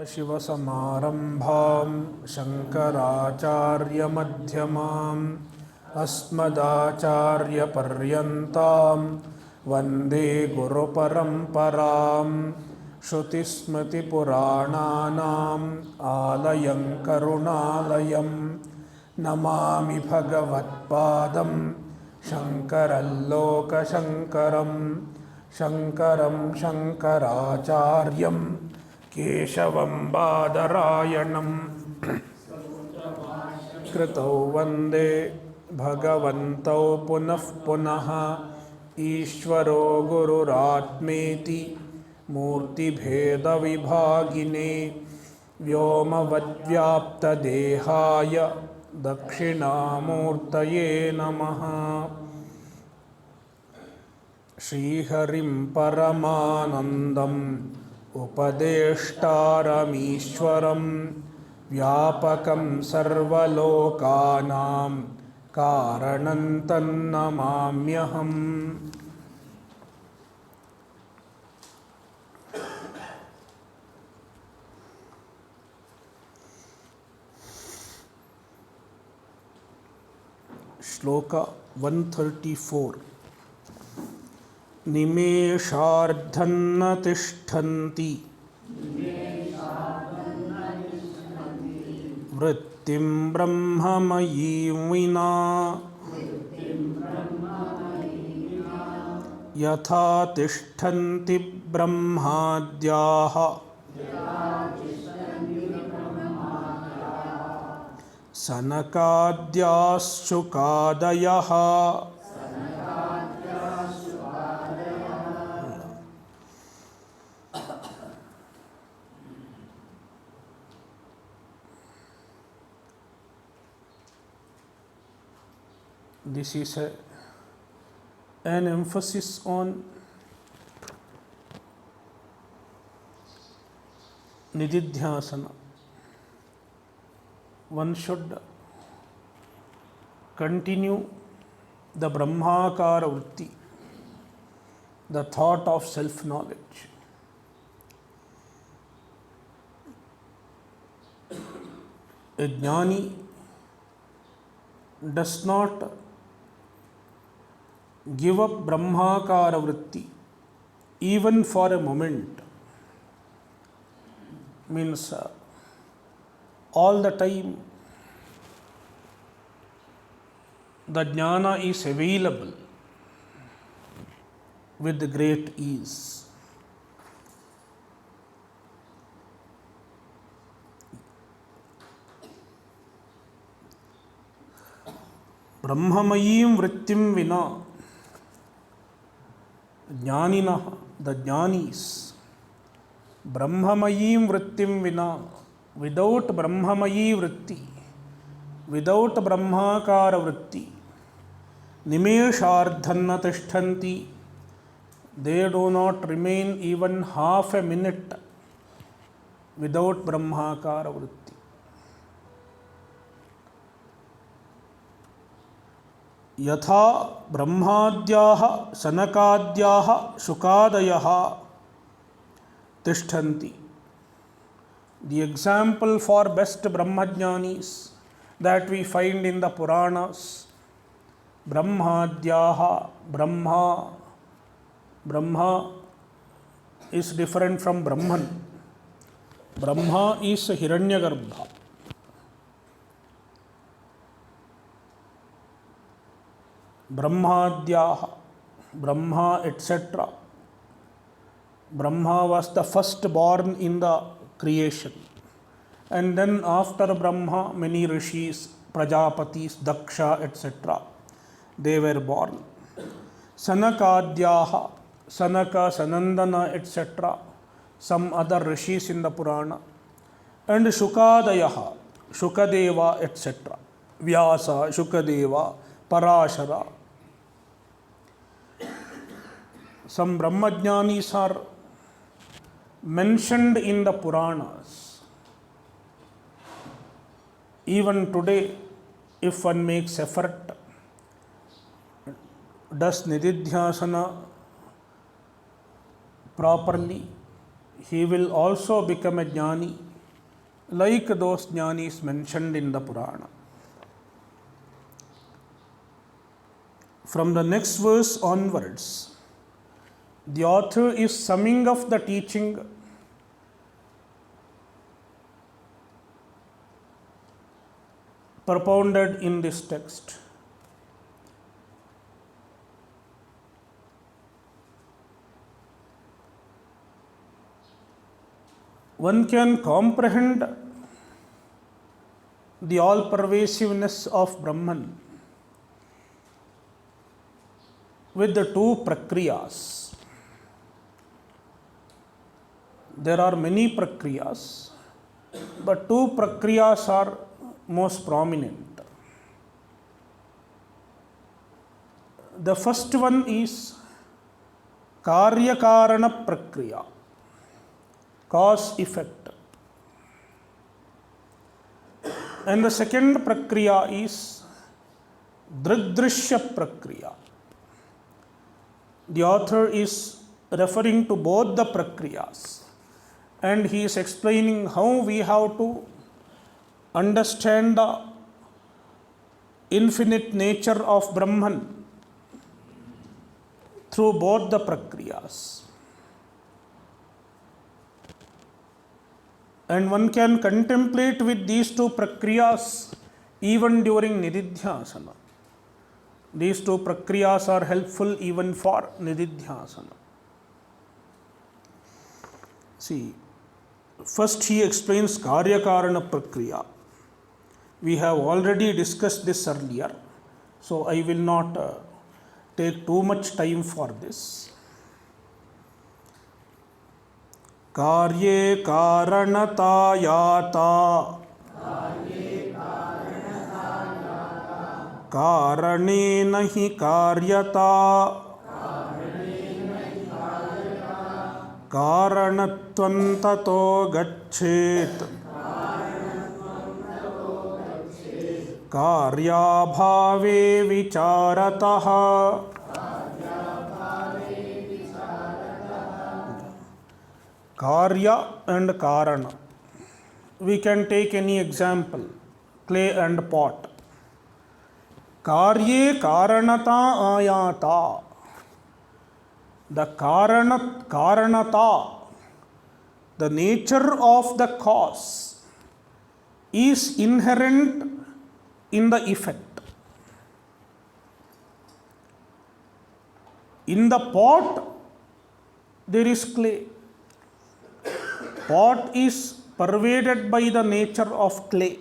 शिवसमारम्भां शङ्कराचार्यमध्यमाम् अस्मदाचार्यपर्यन्तां वन्दे गुरुपरम्परां श्रुतिस्मृतिपुराणानाम् आलयं करुणालयं नमामि भगवत्पादं शङ्करं लोकशङ्करं शङ्करं शङ्कराचार्यं केशवं बादरायणं कृतौ वन्दे भगवन्तौ पुनः पुनः ईश्वरो गुरुरात्मेति मूर्तिभेदविभागिने व्योमवद्व्याप्तदेहाय दक्षिणामूर्तये नमः। श्रीहरिं परमानन्दम् उपदेष्टारमीश्वरं व्यापकं सर्वलोकानां कारणं तन्नमाम्यहम्। श्लोक 134 निमेषार्धं न तिष्ठन्ति वृत्तिं ब्रह्ममयीं विना यथा तिष्ठन्ति ब्रह्माद्याः सनकाद्याश्चुकादयः। This is an emphasis on nididhyasana. One should continue the Brahmakara Vritti, the thought of self-knowledge. A jnani does not give up Brahmakara Vritti even for a moment. Means all the time the jnana is available with great ease. Brahmamayim vrittim vina, jnaninah, the jnanis, Brahmamayim vrittim vina, without Brahmamayi vritti, without Brahmakara vritti, nimeshardhan na tishthanti, they do not remain even half a minute without Brahmakara vritti. यथा ब्रह्माद्याः सनकाद्याः शुकादयः तिष्ठन्ति. The example for best Brahmajnanis that we find in the Puranas, Brahmadyaha, Brahma is different from Brahman. Brahma is Hiranyagarbha. Brahmadyaha, Brahma, etc. Brahma was the first born in the creation. And then after Brahma, many rishis, Prajapatis, Daksha, etc. they were born. Sanakadyaha, Sanaka, Sanandana, etc. some other rishis in the Purana. And Shukadayaha, Shukadeva, etc. Vyasa, Shukadeva, Parashara. Some Brahmajnanis are mentioned in the Puranas. Even today, if one makes effort, does Nididhyasana properly, he will also become a jnani like those jnanis mentioned in the Purana. From the next verse onwards, the author is summing up the teaching propounded in this text. One can comprehend the all-pervasiveness of Brahman with the two prakriyas. There are many prakriyas, but two prakriyas are most prominent. The first one is Karya-Karana Prakriya, cause-effect. And the second Prakriya is Dridrishya Prakriya. The author is referring to both the Prakriyas, and he is explaining how we have to understand the infinite nature of Brahman through both the Prakriyas. And one can contemplate with these two Prakriyas even during Nididhyasana. These two Prakriyas are helpful even for Nididhyasana. See, first he explains Karya-Karana Prakriya. We have already discussed this earlier, so I will not take too much time for this. Karye karanata yata karane nahi karyata karanatvam tato gachet karyabhave vicharatah. Karya and Karana. We can take any example, clay and pot. Karye karanata ayata. The karanata, the nature of the cause, is inherent in the effect. In the pot, there is clay. Pot is pervaded by the nature of clay,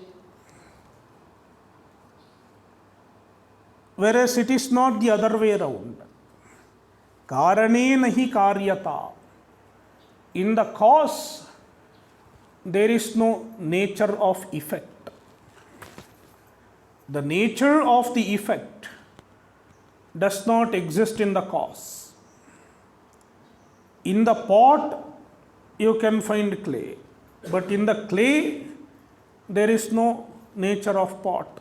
whereas it is not the other way around. Karane nahi karyata. In the cause, there is no nature of effect. The nature of the effect does not exist in the cause. In the pot, you can find clay, but in the clay, there is no nature of pot.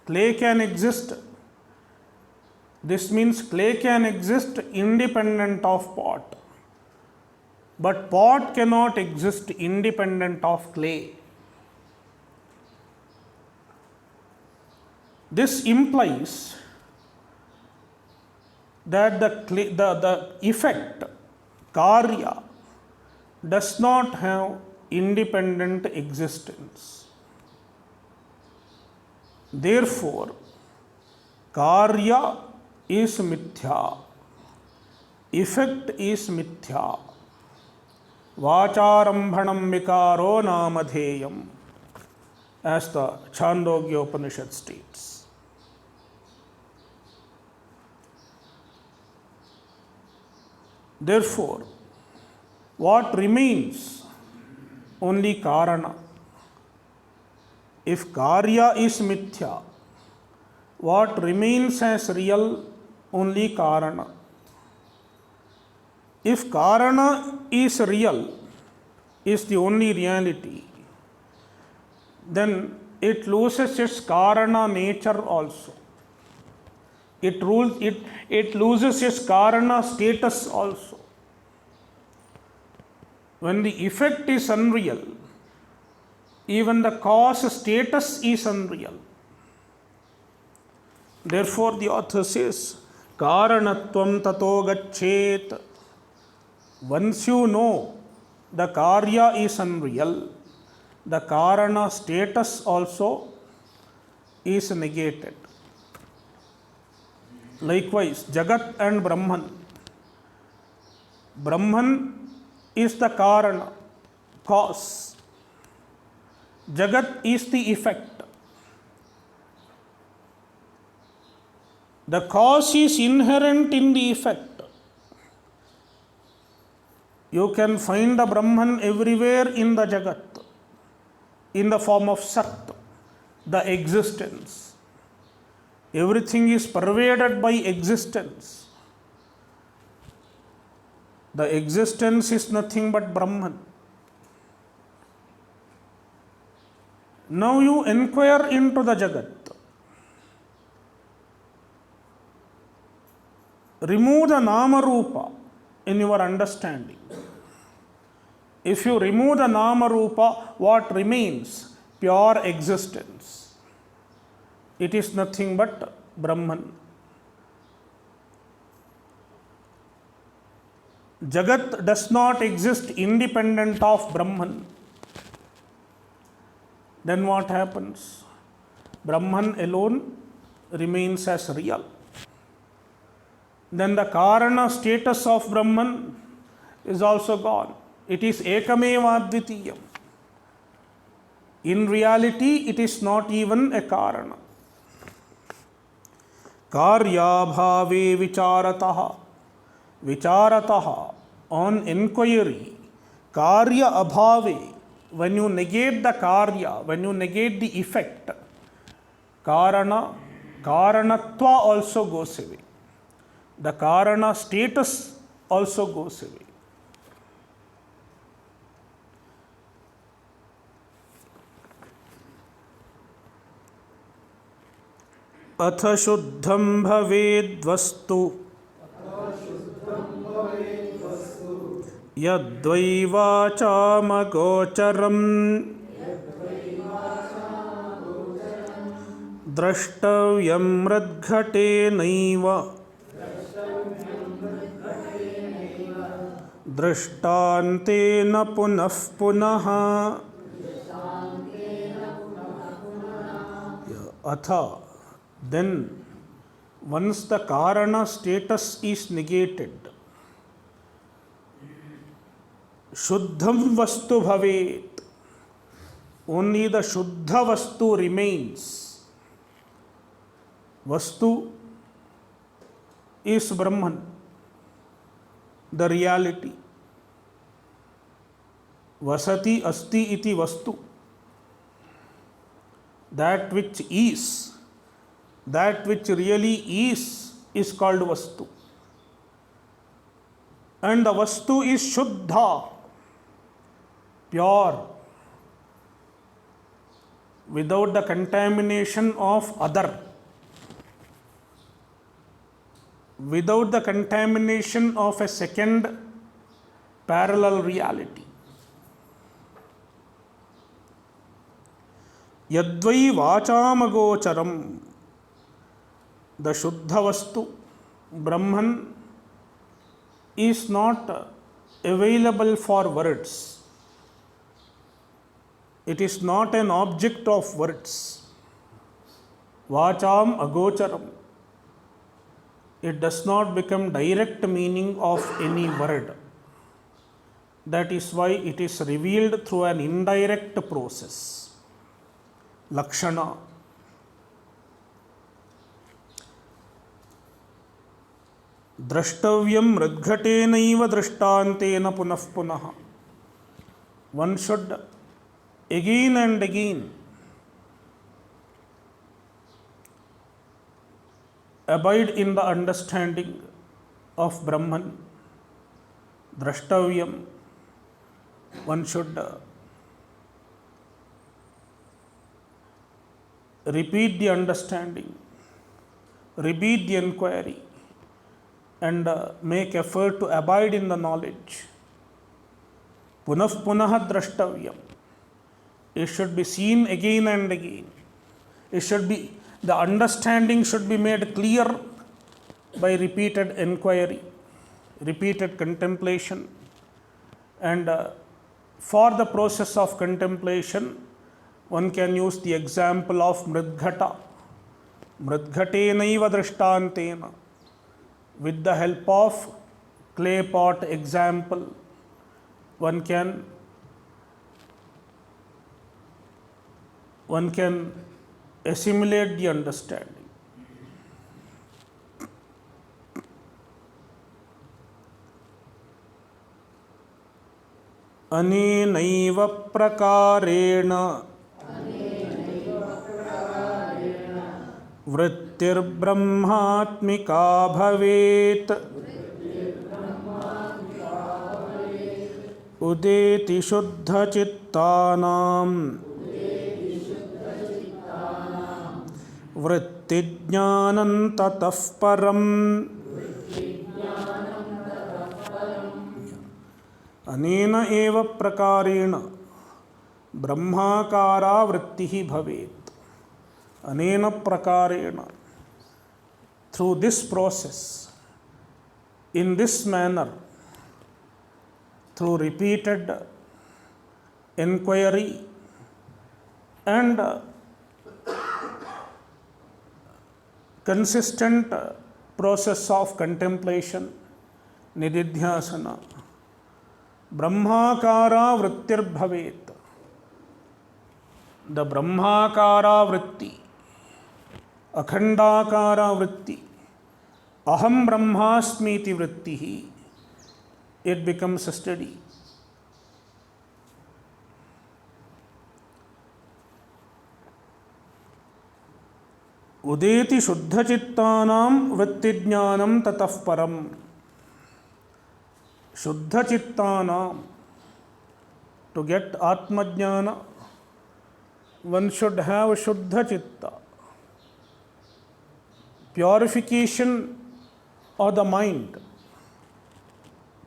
Clay can exist. This means clay can exist independent of pot, but pot cannot exist independent of clay. This implies that the effect, karya, does not have independent existence. Therefore, karya is mithya, effect is mithya. Vacharambhanam vikaro namadheyam, as the Chandogya Upanishad states. Therefore, what remains? Only karana. If karya is mithya, what remains as real? Only karana. If karana is real, is the only reality, then it loses its karana nature also. It loses its karana status also. When the effect is unreal, Even the cause status is unreal. Therefore, the author says, Karanatvam tato gachet. Once you know the karya is unreal, the karana status also is negated. Likewise, Jagat and Brahman. Brahman is the karana, cause. Jagat is the effect. The cause is inherent in the effect. You can find the Brahman everywhere in the Jagat, in the form of Sat, the existence. Everything is pervaded by existence. The existence is nothing but Brahman. Now you inquire into the Jagat. Remove the Nama Rupa in your understanding. If you remove the Nama Rupa, what remains? Pure existence. It is nothing but Brahman. Jagat does not exist independent of Brahman. Then what happens? Brahman alone remains as real. Then the Karana status of Brahman is also gone. It is Ekameva Advitiyam. In reality, it is not even a Karana. Karya bhave vicharataha. Vicharataha, on inquiry. Karya abhave, when you negate the karya, when you negate the effect, Karana, Karanatva also goes away. The Karana status also goes away. Atha shuddham bhavedvastu yadvaivachaamagocharam drashtavyam radghatenaiva दृष्टान्तेन पुनः पुनः atha, then once the karana status is negated, shuddham vastu bhavet, only the shuddha vastu remains. Vastu is Brahman, the reality. Vasati asti iti vastu. That which is, that which really is called vastu. And the vastu is shuddha, pure, without the contamination of other, without the contamination of a second parallel reality. Yadvai vachamagocharam, the Shuddha Vastu, Brahman, is not available for words. It is not an object of words. Vacham agocharam. It does not become direct meaning of any word. That is why it is revealed through an indirect process. Lakshana. Drashtavyam radghatenaiva drishtantena punah punah. One should again and again abide in the understanding of Brahman. Drashtavyam. One should repeat the understanding, repeat the inquiry, and make effort to abide in the knowledge. Punah punah drashtavyam. It should be seen again and again. It should be, the understanding should be made clear by repeated inquiry, repeated contemplation. And for the process of contemplation, one can use the example of Mridghata. Mridghatenaiva drishtantena. With the help of clay pot example, one can assimilate the understanding. अनेनैव प्रकारेण वृत्तिर्ब्रह्मात्मिका भवेत् उदेति शुद्धचित्तानां वृत्तिज्ञानं ततः परम् अनेन एव प्रकारेण ब्रह्माकारा वृत्तिः भवेत्. अनेन प्रकारेण, through this process, in this manner, through repeated inquiry and consistent process of contemplation, nididhyasana, Brahmakara vrittir bhavet. The Brahmakara vritti, Akhandakara vritti, Aham Brahmasmiti vrittihi, it becomes a steady. Udeti Shuddhachittanam Vrittijnanam Tatah Param. Shuddha Chittana, to get Atma Jnana, one should have Shuddha Chitta. Purification of the mind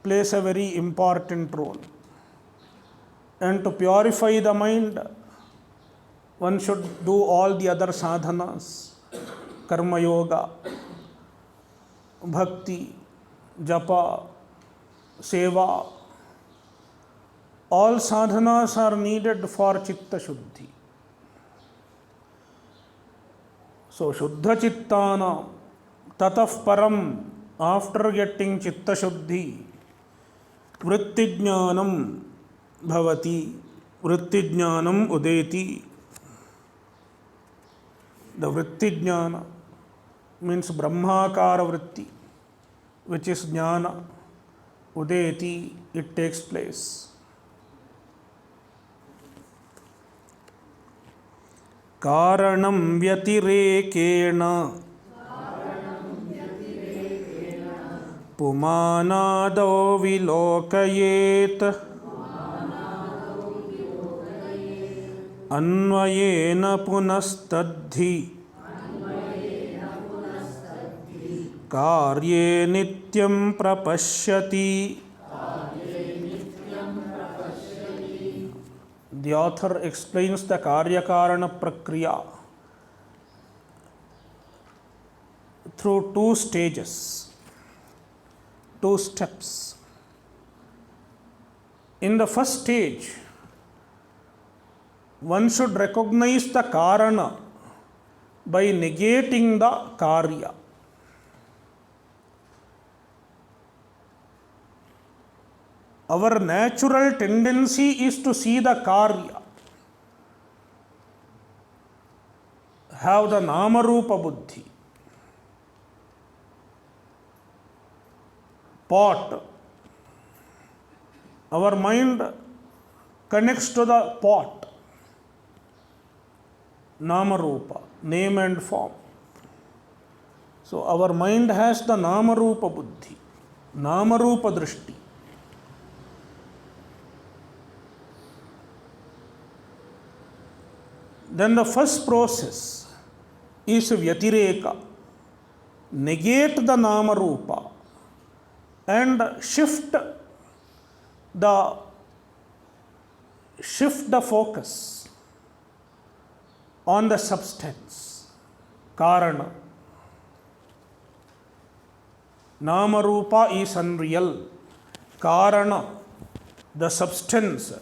plays a very important role. And to purify the mind, one should do all the other sadhanas, Karma Yoga, Bhakti, Japa, Seva. All sadhanas are needed for Chitta Shuddhi. So, Shuddha Chittana, Tatah Param, after getting Chitta Shuddhi, Vrittijnanam Bhavati, Vrittijnanam Udeti. The Vrittijnana means Brahmakara Vritti, which is Jnana. Udeti, it takes place. Karanam vyatirekena pumanado vilokayet अन्वयेन पुनस्तद्धि कार्ये नित्यं प्रपश्यति. The author explains the Karya-Karana Prakriya through two stages, two steps. In the first stage, one should recognize the Karana by negating the Karya. Our natural tendency is to see the Karya, have the Namarupa Buddhi. Pot. Our mind connects to the pot. Namarupa, name and form. So our mind has the Namarupa Buddhi, Namarupa Drishti. Then the first process is Vyatireka, negate the Namarupa and shift the focus on the substance, Karana. Namarupa is unreal. Karana, the substance,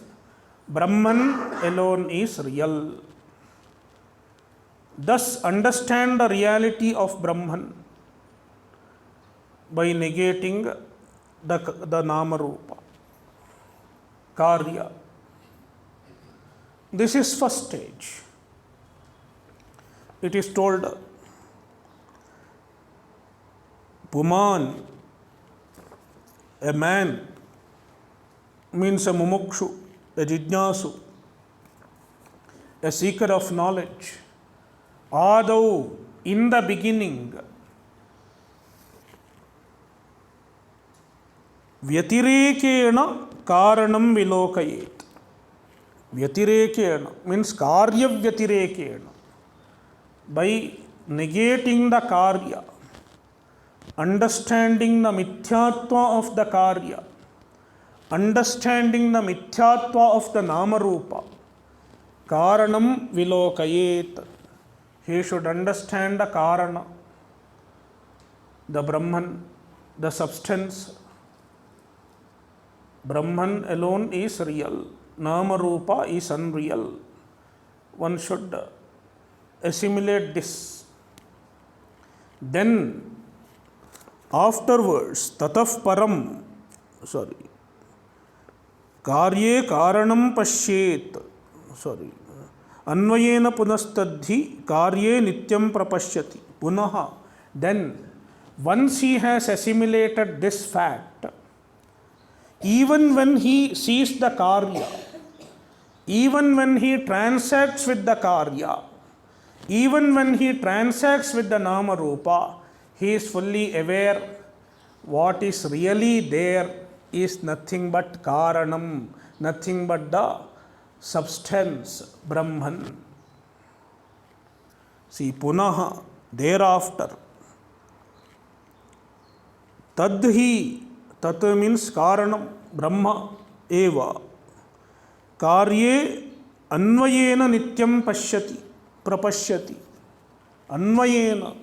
Brahman alone is real. Thus, understand the reality of Brahman by negating the Namarupa, Karya. This is first stage. It is told, Puman, a man, means a mumukshu, a jijnasu, a seeker of knowledge. Adau, in the beginning, Vyatirekena karanam vilokayet. Vyatirekena means karya vyatirekena. By negating the karya, understanding the mithyatva of the karya, understanding the mithyatva of the namarupa, karanam vilokayet. He should understand the karana, the Brahman, the substance. Brahman alone is real. Namarupa is unreal. One should assimilate this. Then, afterwards, tataf param, karye karanam pashyet, Anvayena punastadhi karye nityam prapashyati. Punaha. Then, once he has assimilated this fact, even when he sees the karya, even when he transacts with the karya, even when he transacts with the namarupa, he is fully aware what is really there is nothing but karanam, nothing but the substance, Brahman. See, punaha, thereafter, tadhi, tat means karanam, Brahma eva, karye anvayena nityam pashyati, prapashyati. Anvayena,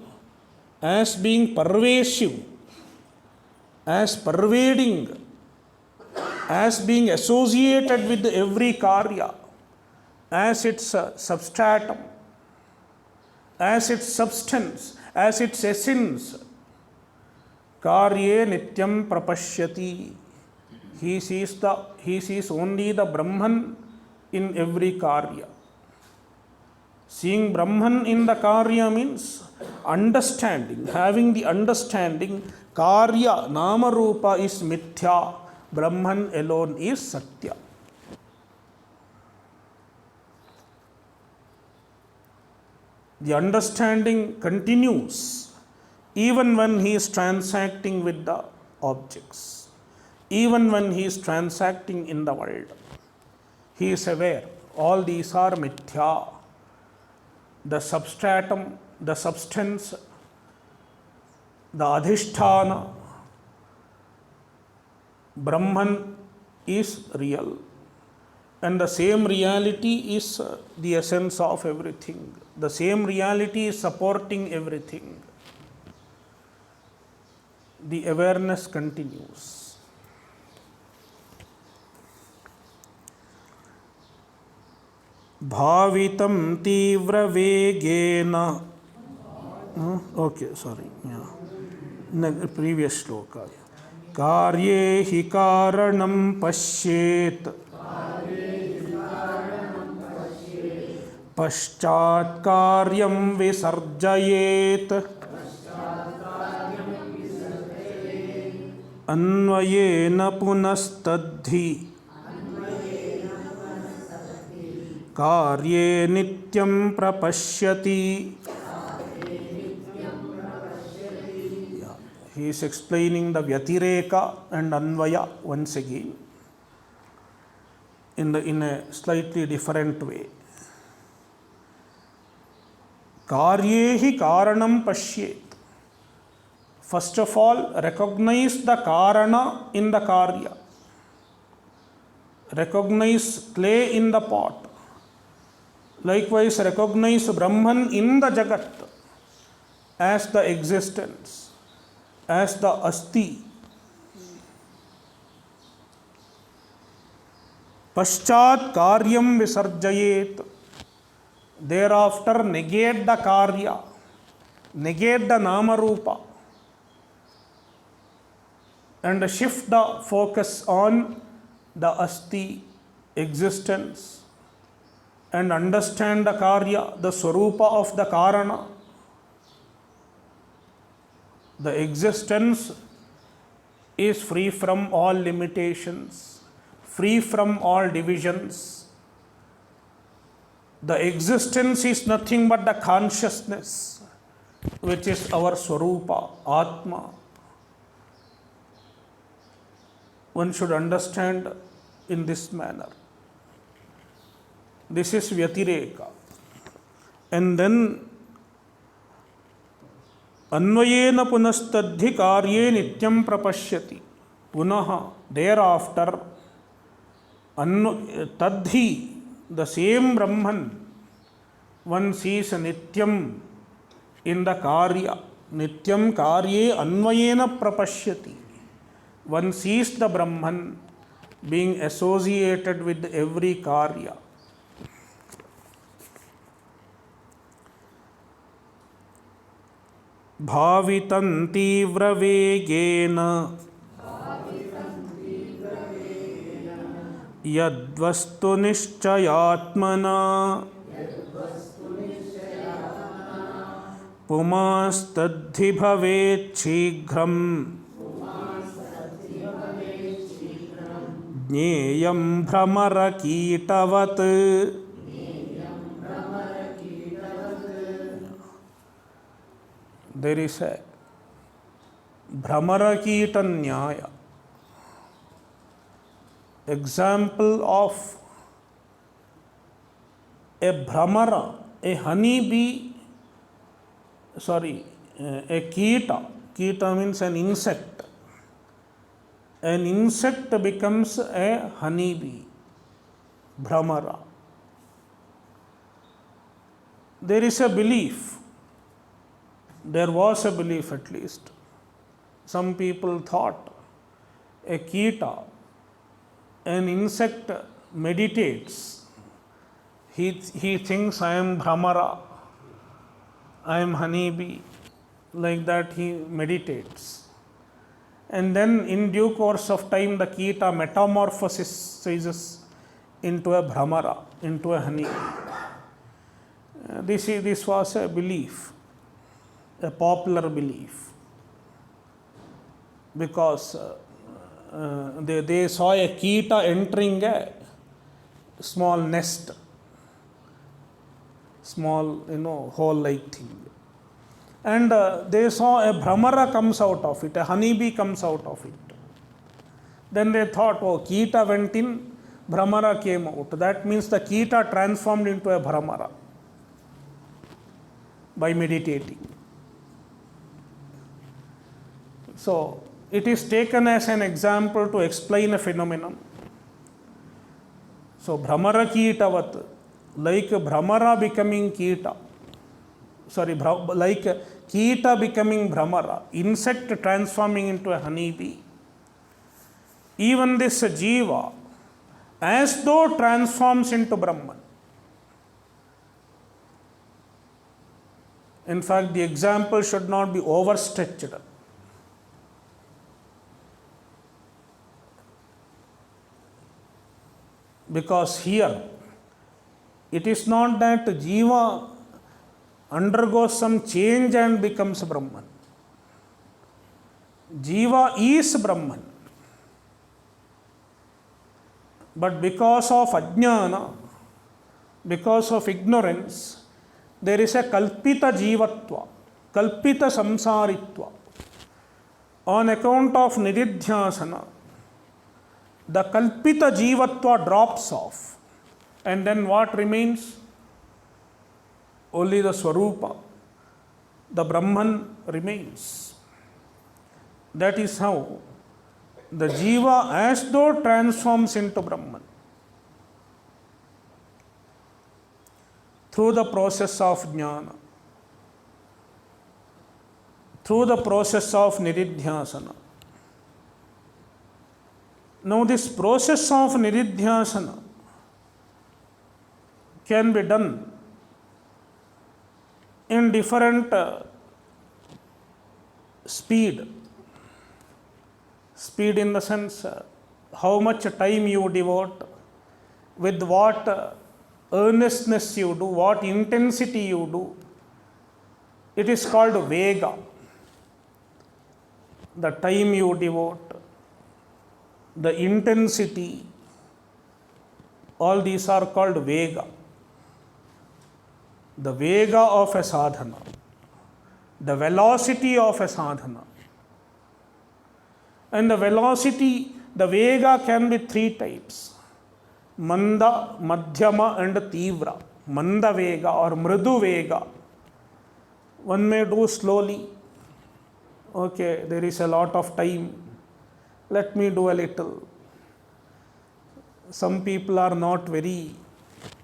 as being pervasive, as pervading, as being associated with every karya, as its substratum, as its substance, as its essence. Karye nityam prapashyati. He sees only the Brahman in every karya. Seeing Brahman in the karya means understanding, having the understanding, karya, namarupa is mithya, Brahman alone is satya. The understanding continues even when he is transacting with the objects, even when he is transacting in the world. He is aware all these are mithya. The substratum, the substance, the adhishthana, Brahman is real. And the same reality is the essence of everything. The same reality is supporting everything. The awareness continues. Bhavitam tivra vegena. Okay, sorry. Yeah. Previous sloka. Karye hi karanam pashyet. Paschat karyam visarjayet. Anvayena punastadhi. Karye nityam prapashyati. He is explaining the Vyatireka and Anvaya once again in a slightly different way. Karyehi karanam pashyet. First of all, recognize the karana in the karya. Recognize clay in the pot. Likewise, recognize Brahman in the Jagat as the existence, as the Asti. Paschat karyam visarjayet. Thereafter negate the karya, negate the nama rupa, and shift the focus on the Asti existence, and understand the karya, the swarupa of the karana. The existence is free from all limitations, free from all divisions. The existence is nothing but the consciousness, which is our swarupa, Atma. One should understand in this manner. This is Vyatireka. And then Anvayena punastadhi karye nityam prapashyati. Punaha, thereafter, tadhi, the same Brahman, one sees nityam in the karya. Nityam karye anvayena prapashyati. One sees the Brahman being associated with every karya. Bhavitan tivra vegena yadvastu nishchayatmana pumastadhi bhavet shighram jneyam bhramara kitavat. There is a Bhramara Kita Nyaya, example of a Bhramara, a honeybee, a Kita. Kita means an insect. An insect becomes a honeybee, Bhramara. There is a belief. There was a belief at least. Some people thought a Kita, an insect, meditates. He thinks, I am Bhramara, I am honeybee. Like that he meditates. And then in due course of time the Kita metamorphosizes into a Bhramara, into a honeybee. This was a belief, a popular belief, because they saw a Kita entering a small nest, small hole-like thing, and they saw a Bhramara comes out of it, a honeybee comes out of it. Then they thought, oh, Kita went in, Bhramara came out. That means the Kita transformed into a Bhramara by meditating. So it is taken as an example to explain a phenomenon. So Bhramara Kitavat, like Bhramara becoming Kita, like Kita becoming Bhramara, insect transforming into a honeybee. Even this Jiva, as though transforms into Brahman. In fact, the example should not be overstretched. Because here, it is not that Jiva undergoes some change and becomes Brahman. Jiva is Brahman. But because of ajnana, because of ignorance, there is a kalpita jivatva, kalpita samsaritva. On account of nididhyasana, the kalpita jivatva drops off, and then what remains? Only the Swarupa, the Brahman remains. That is how the Jiva as though transforms into Brahman. through the process of jnana, through the process of nididhyasana. Now this process of nididhyasana can be done in different speed. Speed in the sense how much time you devote, with what earnestness you do, what intensity you do. It is called vega. The time you devote, the intensity, all these are called vega. The vega of a sadhana, the velocity of a sadhana. And the velocity, the vega can be three types: manda, madhyama and tivra. Manda vega or mridu vega, one may do slowly. Okay, there is a lot of time, let me do a little. Some people are not very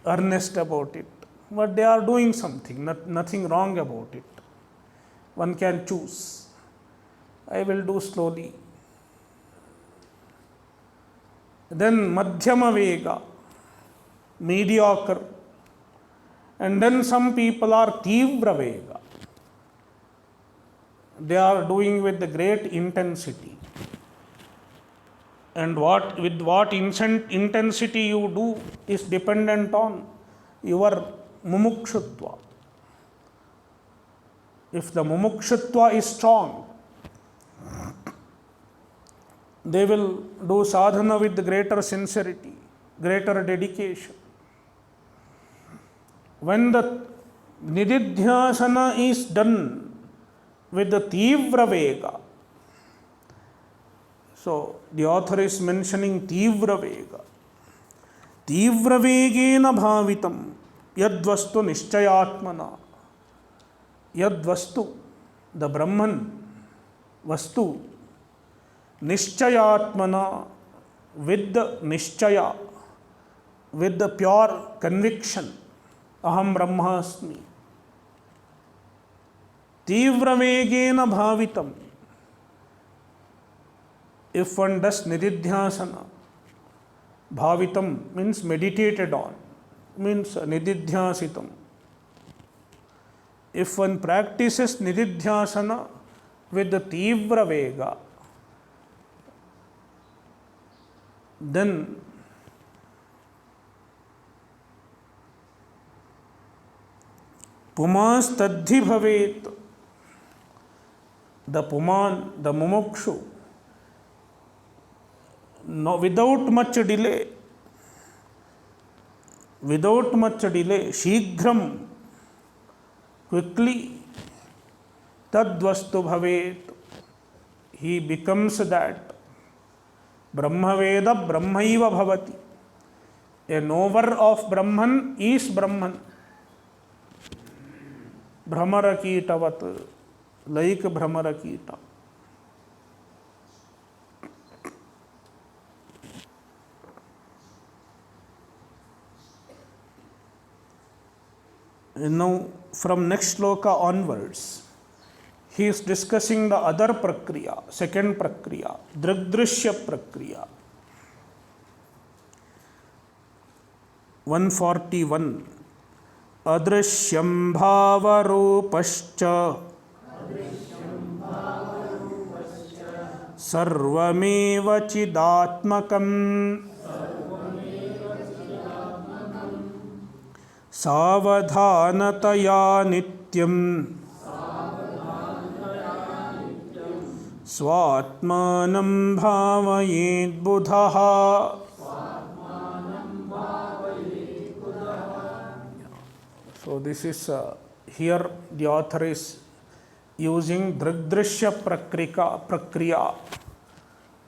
earnest about it, but they are doing something, nothing wrong about it. One can choose. I will do slowly. Then madhyama vega, mediocre. And then some people are tivra vega. They are doing with the great intensity. And with what intensity you do is dependent on your mumukshutva. If the mumukshutva is strong, they will do sadhana with greater sincerity, greater dedication. When the nididhyasana is done with the tivra vega, so the author is mentioning tivra vega. Tivra vegena bhavitam yadvastu nischayatmana. Yadvastu, the Brahman, vastu, nischayatmana, with the nischaya, with the pure conviction, aham brahmasmi. Tivra vegena bhavitam. If one does nididhyasana, bhavitam means meditated on, means nididhyasitam. If one practices nididhyasana with the tivra vega, then pumas tadhi bhavet. The puman, the mumukshu, no, without much delay, shighram, quickly, tadvastu bhavet, he becomes that. Brahmaveda brahmaiva bhavati. A knower of Brahman is Brahman. Brahmarakitavat, like Brahmarakita. Now, from next shloka onwards, he is discussing the other prakriya, second prakriya, drigdrishya prakriya. 141. Adrishyam bhavarupascha sarvameva chidatmakam savadhanataya nityam swatmanam bhavayed buddhaha. So this is here the author is using drigdrishya prakriya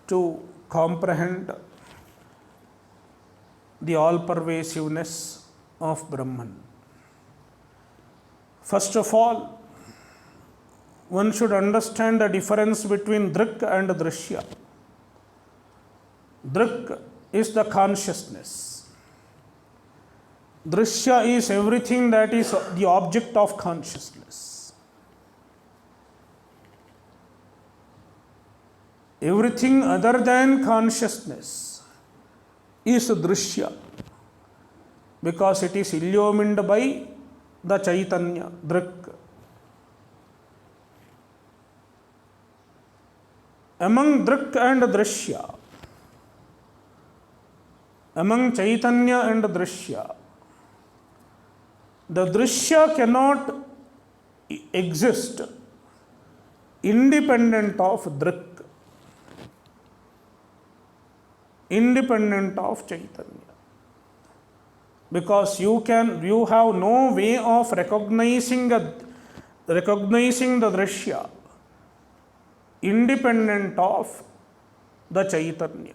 to comprehend the all-pervasiveness of Brahman. First of all, one should understand the difference between drik and drishya. Drik is the consciousness. Drishya is everything that is the object of consciousness. Everything other than consciousness is Drishya, because it is illumined by the Chaitanya, Drik. Among Drik and Drishya, among Chaitanya and Drishya, the Drishya cannot exist independent of Drik, independent of Chaitanya. Because you have no way of recognizing the Drishya independent of the Chaitanya.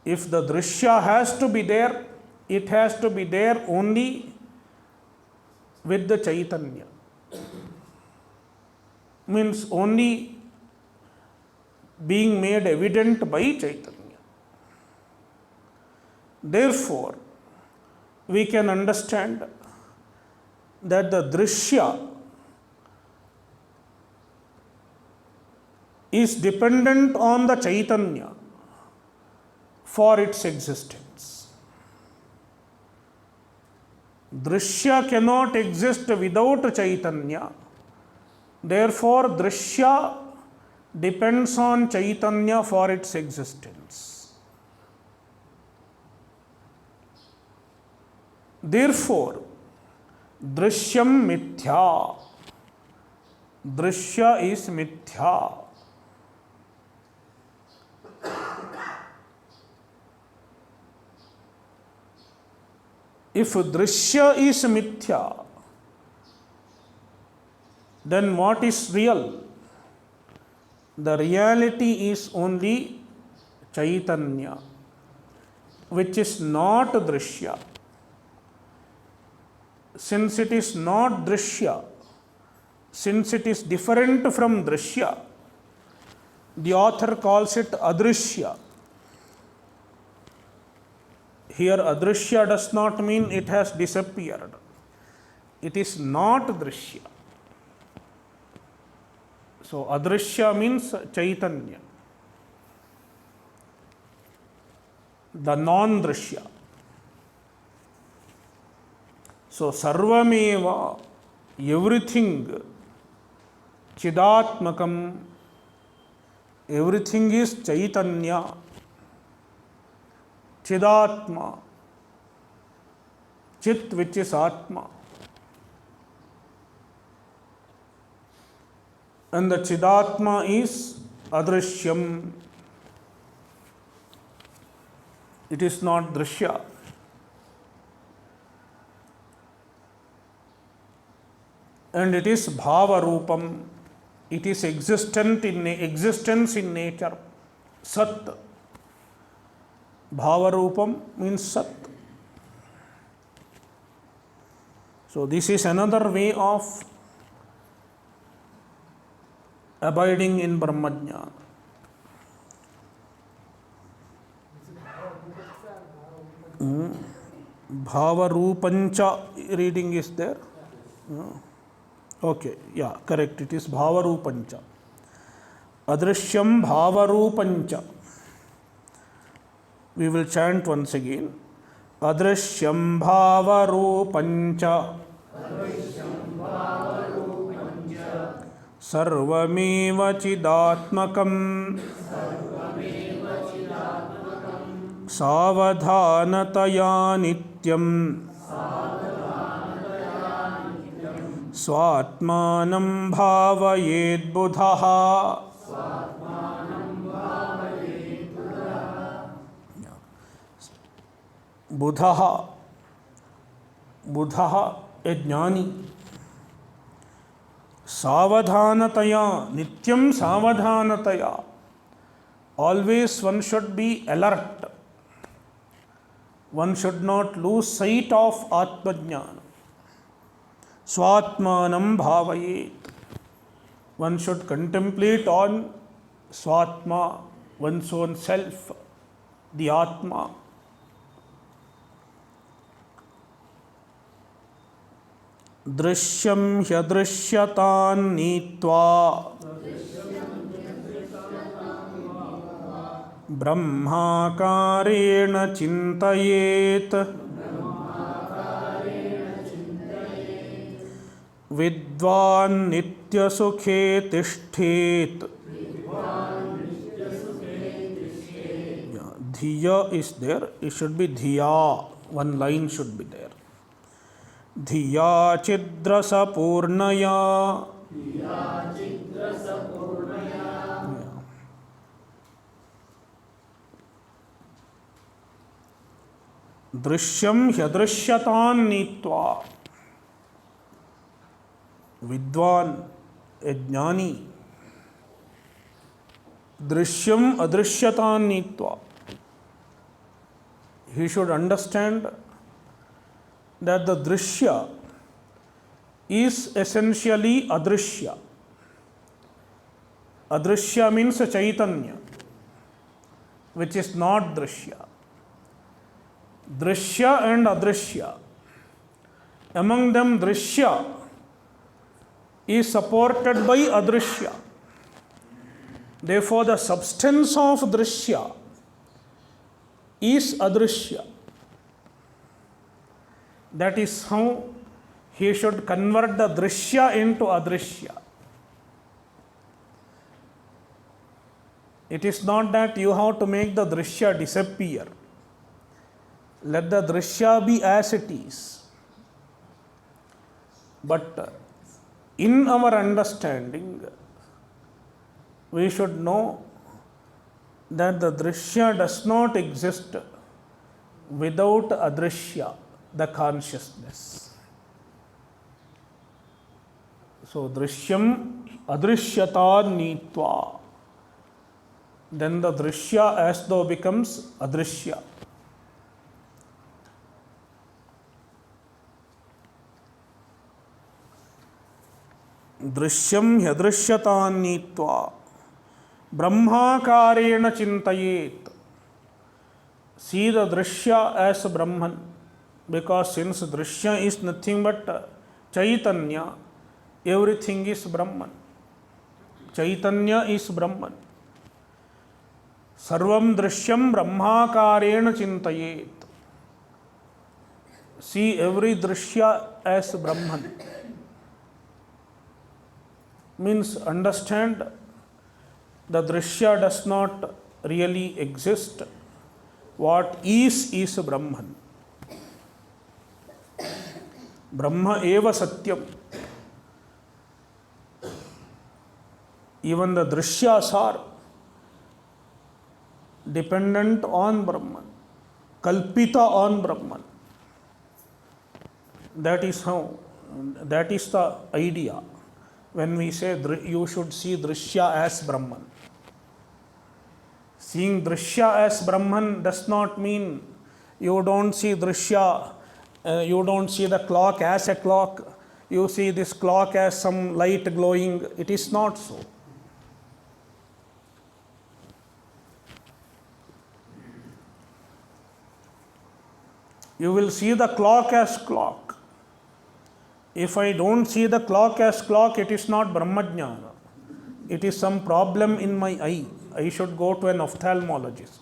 If the Drishya has to be there, it has to be there only with the Chaitanya. Means only being made evident by Chaitanya. Therefore, we can understand that the Drishya is dependent on the Chaitanya for its existence. Drishya cannot exist without Chaitanya. Therefore, Drishya depends on Chaitanya for its existence. Therefore, Drishyam mithya. Drishya is mithya. If Drishya is mithya, then what is real? The reality is only Chaitanya, which is not Drishya. Since it is not Drishya, since it is different from Drishya, the author calls it Adrishya. Here Adrishya does not mean it has disappeared. It is not Drishya. So Adrishya means Chaitanya, the non-Drishya. So Sarvameva, everything, Chidatmakam, everything is Chaitanya. Chidatma, Chit which is Atma. And the Chidatma is Adrishyam. It is not Drishya. And it is Bhava Rupam. It is existence in nature. Sat. Bhava Rupam means Sat. So this is another way of abiding in Brahmajnana. Bhava Rupancha reading is there. Okay, yeah, correct. It is Bhava Rupancha. Adrishyam Bhava Rupancha. We will chant once again. Adrishyam Bhava Rupancha. Sarvameva Chidatmakam. Savadhanataya Nityam. Swatmanam bhavayed buddhaha. Buddhaha, Buddhaha, a jnani. Savadhanataya, nityam savadhanataya. Always one should be alert. One should not lose sight of Atmajnana. Swatmanam bhavayet. One should contemplate on Swatma, one's own self, the Atma. दृश्यं ह्यदृश्यतान् नीत्वा ब्रह्माकारेण चिन्तयेत् विद्वान् नित्यसुखे तिष्ठेत्. Dhiya is there, it should be dhiya, one line should be there. Dhiya chidrasa purnaya. Drishyam hyadrishyatan nitva. Vidwan, a jnani. Drishyam adrishyatan nitva. He should understand that the drishya is essentially adrishya. Adrishya means a chaitanya, which is not drishya. Drishya and adrishya. Among them, drishya is supported by adrishya. Therefore, the substance of drishya is adrishya. That is how he should convert the drishya into adrishya. It is not that you have to make the drishya disappear. Let the drishya be as it is. But in our understanding, we should know that the drishya does not exist without adrishya, the consciousness. So, drishyam adrishyata nitva. Then the drishya as though becomes adrishya. Drishyam hyadrishyata nitva. Brahmakarena chintayet. See the drishya as Brahman, because since drishya is nothing but chaitanya, everything is Brahman. Chaitanya is Brahman. Sarvam drishyam brahmakarena chintayet. See every drishya as Brahman. Means understand the drishya does not really exist. What is Brahman. Brahma eva satyam. Even the drishyas are dependent on Brahman, kalpita on Brahman. That is how, that is the idea. When we say you should see drishya as Brahman. Seeing drishya as Brahman does not mean you don't see drishya, you don't see the clock as a clock, you see this clock as some light glowing. It is not so. You will see the clock as clock. If I don't see the clock as clock, it is not Brahmajnana. It is some problem in my eye. I should go to an ophthalmologist.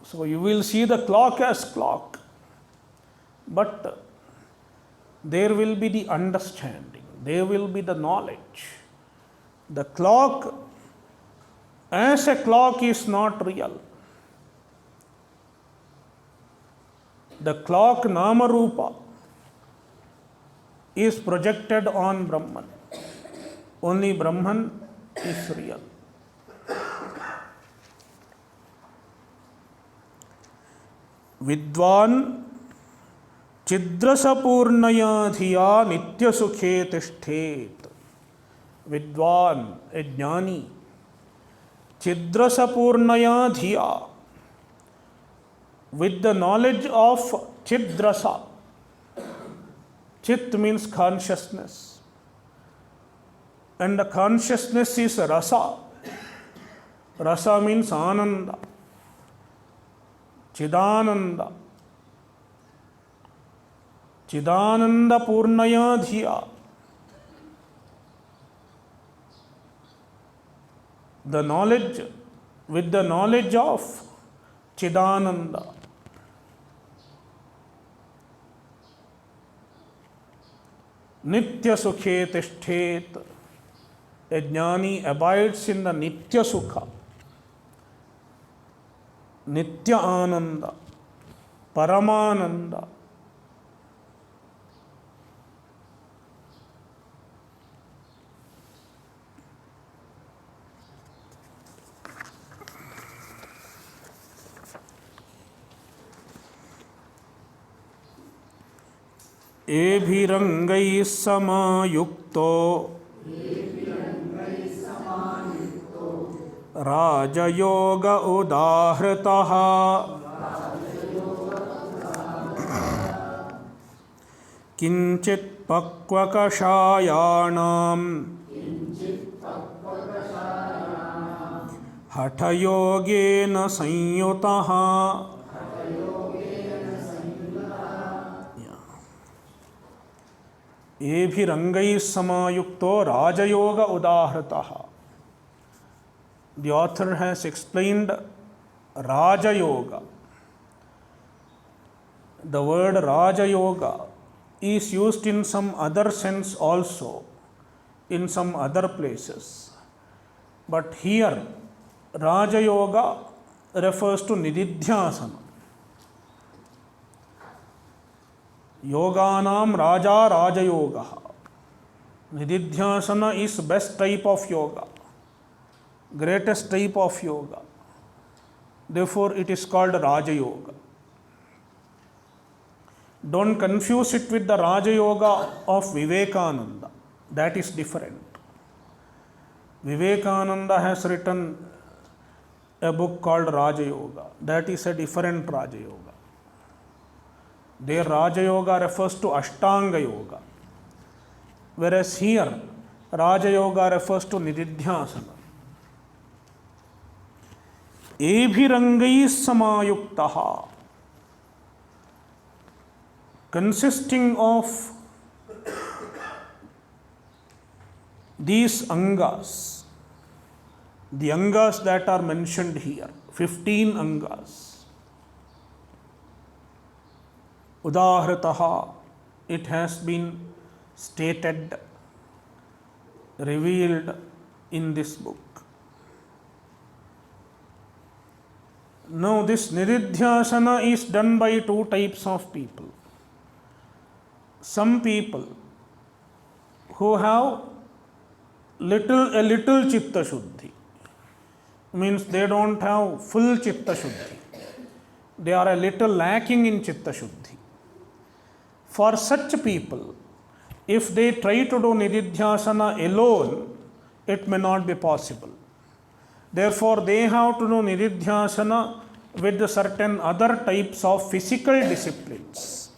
So you will see the clock as clock, but there will be the understanding, there will be the knowledge. The clock as a clock is not real. The clock Namarupa is projected on Brahman. Only Brahman is real. Vidwan chidrasapurnaya dhiya nityasukhe tishthet. Vidwan, a jnani, chidrasapurnaya dhiya, with the knowledge of chidrasa. Chit means consciousness, and the consciousness is rasa. Rasa means ananda, chidananda. चिदानंदपूर्णया धिया, the knowledge, with the knowledge of Chidananda. Nitya sukhe tishthet, a jnani abides in the Nitya Sukha, Nitya Ananda, Paramananda. एभिरंगैः समायुक्तो राजयोग उदाहृतः किंचित् पक्वकषायाणां हठयोगेन संयुतः। एभिरंगैः समायुक्तो राजयोग उदाहृतः. The author has explained Raja Yoga. The word Raja Yoga is used in some other sense also, in some other places. But here, Raja Yoga refers to Nididhyasana. Yoganam Raja Raja Yoga. Nididhyasana is best type of yoga, greatest type of yoga. Therefore, it is called Raja Yoga. Don't confuse it with the Raja Yoga of Vivekananda. That is different. Vivekananda has written a book called Raja Yoga. That is a different Raja Yoga. Their Raja Yoga refers to Ashtanga Yoga. Whereas here, Raja Yoga refers to Nididhyasana. Ebhirangais samayuktaha, consisting of these angas, the angas that are mentioned here, 15 angas. Udahrataha, it has been stated, revealed in this book. Now, this Nididhyasana is done by two types of people. Some people who have a little Chitta Shuddhi, means they don't have full Chitta Shuddhi. They are a little lacking in Chitta Shuddhi. For such people, if they try to do Nididhyasana alone, it may not be possible. Therefore, they have to do Nididhyasana with certain other types of physical disciplines,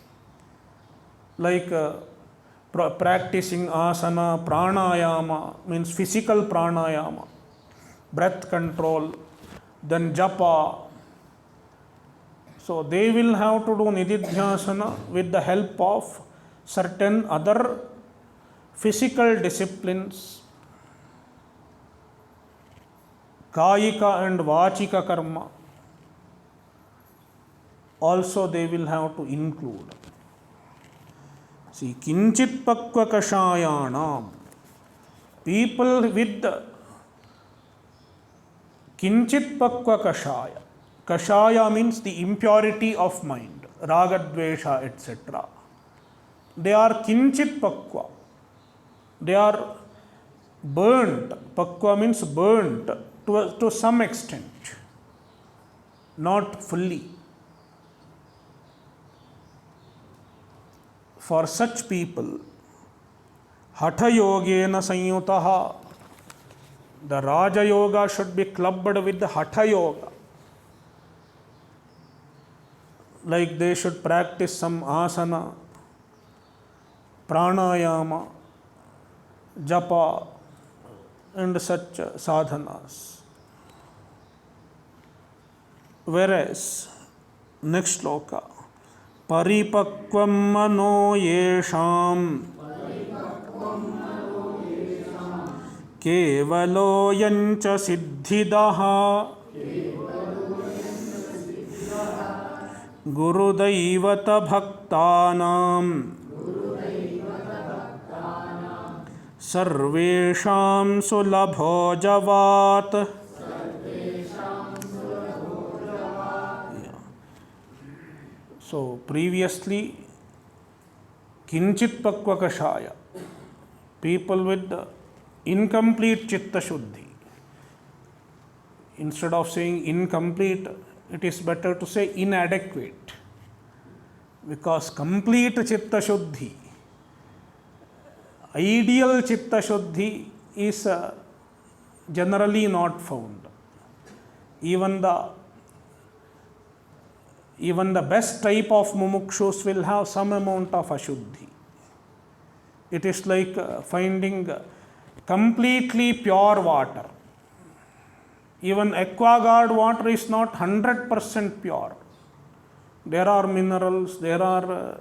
like practicing asana, pranayama, means physical pranayama, breath control, then japa. So, they will have to do Nididhyasana with the help of certain other physical disciplines, Kayika and Vachika karma. Also, they will have to include. See, Kinchit Pakva Kashayanam, people with Kinchit Pakva Kashaya. Kashaya means the impurity of mind, Ragadvesha, etc. They are Kinchit Pakva. They are burnt. Pakva means burnt to some extent, not fully. For such people, Hatha Yogena Sanyutaha, the Raja Yoga should be clubbed with the Hatha Yoga. Like they should practice some asana, pranayama, japa, and such sadhanas. Whereas, next sloka, परिपक्वं मनो येषां केवलोऽयं च सिद्धिदः गुरुदैवतभक्तानां सर्वेषां सुलभो जवात्. So previously, Kinchit Pakva Kashaya, people with the incomplete Chitta Shuddhi. Instead of saying incomplete, it is better to say inadequate. Because complete Chitta Shuddhi, ideal Chitta Shuddhi is generally not found. Even the best type of mumukshus will have some amount of ashuddhi. It is like finding completely pure water. Even AquaGuard water is not 100% pure. There are minerals, there are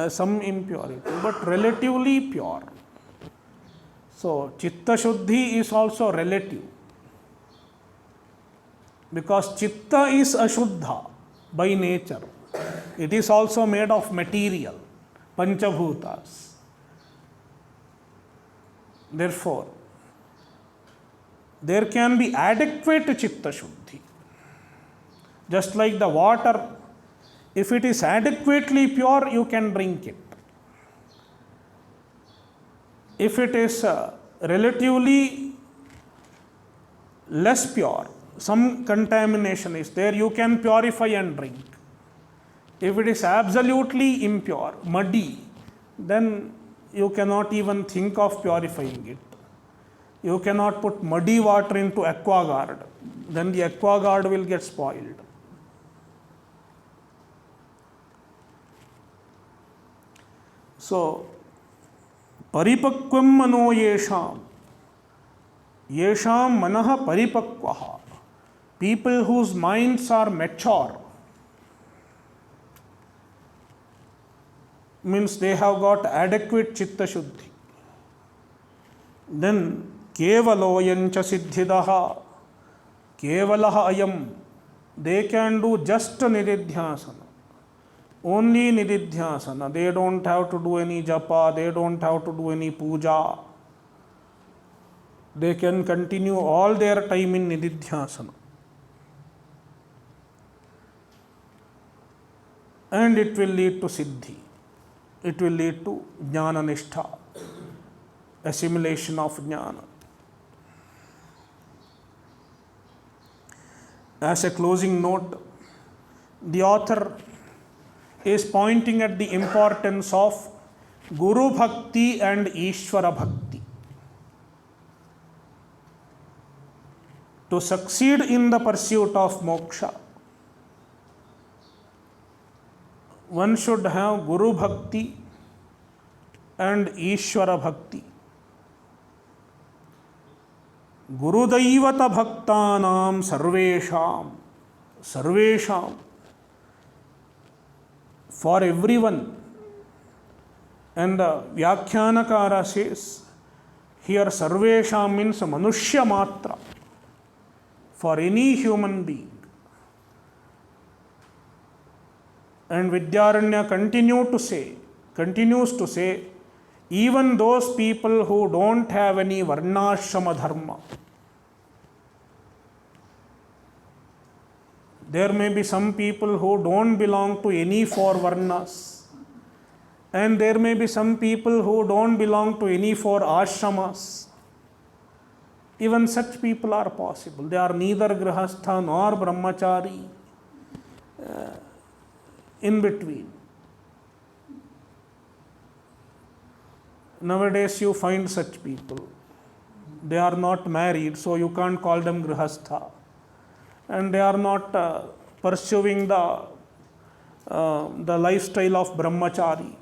some impurity, but relatively pure. So Chitta Shuddhi is also relative. Because Chitta is Ashuddha by nature. It is also made of material, Panchabhutas. Therefore, there can be adequate Chitta Shuddhi. Just like the water, if it is adequately pure, you can drink it. If it is relatively less pure, some contamination is there, you can purify and drink. If it is absolutely impure, muddy, then you cannot even think of purifying it. You cannot put muddy water into AquaGuard, then the AquaGuard will get spoiled. So, paripakvam mano yesham, yesham manah paripakvaha, people whose minds are mature, means they have got adequate chitta shuddhi. Then kevaloyam cha siddhidaha, kevalaha ayam, they can do just nididhyasana, only nididhyasana. They don't have to do any japa, they don't have to do any puja. They can continue all their time in nididhyasana. And it will lead to siddhi. It will lead to jnana nishtha, assimilation of jnana. As a closing note, the author is pointing at the importance of Guru Bhakti and Ishvara Bhakti. To succeed in the pursuit of moksha, one should have Guru Bhakti and Ishvara Bhakti. Gurudaivata Bhaktanam Sarvesham, for everyone. And the Vyakhyanakara says, here Sarvesham means Manushya Matra, for any human being. And Vidyaranya continues to say, even those people who don't have any varnashrama dharma, there may be some people who don't belong to any four varnas, and there may be some people who don't belong to any four ashramas. Even such people are possible. They are neither grihastha nor brahmachari, in between. Nowadays you find such people. They are not married, so you can't call them grihastha. And they are not pursuing the lifestyle of brahmachari,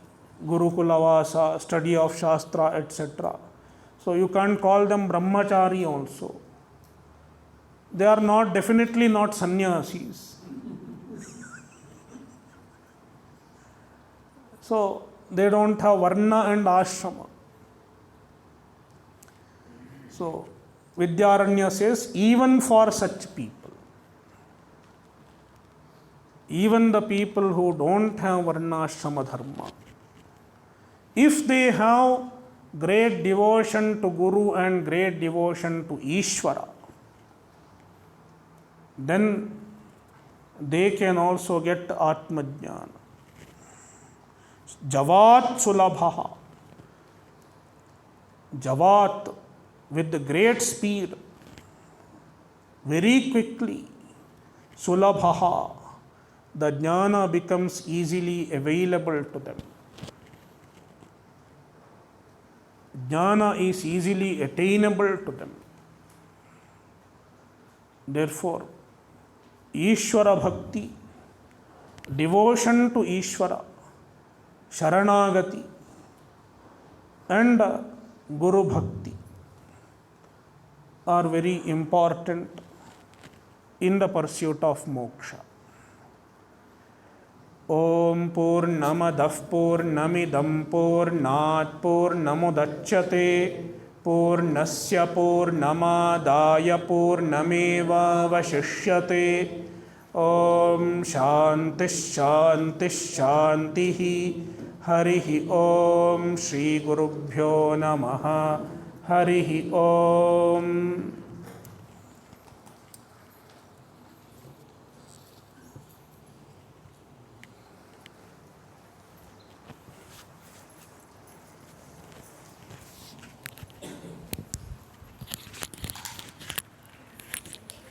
gurukulavasa, study of shastra, etc. So you can't call them brahmachari also. They are definitely not sannyasis. So they don't have varna and ashrama. So Vidyaranya says, even for such people, even the people who don't have varna ashrama dharma, if they have great devotion to Guru and great devotion to Ishvara, then they can also get Atmajnana. Javat sulabhaha. Javat, with the great speed, very quickly. Sulabhaha, the jnana becomes easily available to them. Jnana is easily attainable to them. Therefore, Ishvara bhakti, devotion to Ishvara, Sharanagati, and Guru bhakti are very important in the pursuit of moksha. Om Purnamadah Purnamidam Purnat Purnamudachyate Purnasya Purnamadaya Purnameva Vashishyate. Om Shanti Shanti Shantihi. Harihi Om Shri Gurubhyo Namaha. Harihi Om.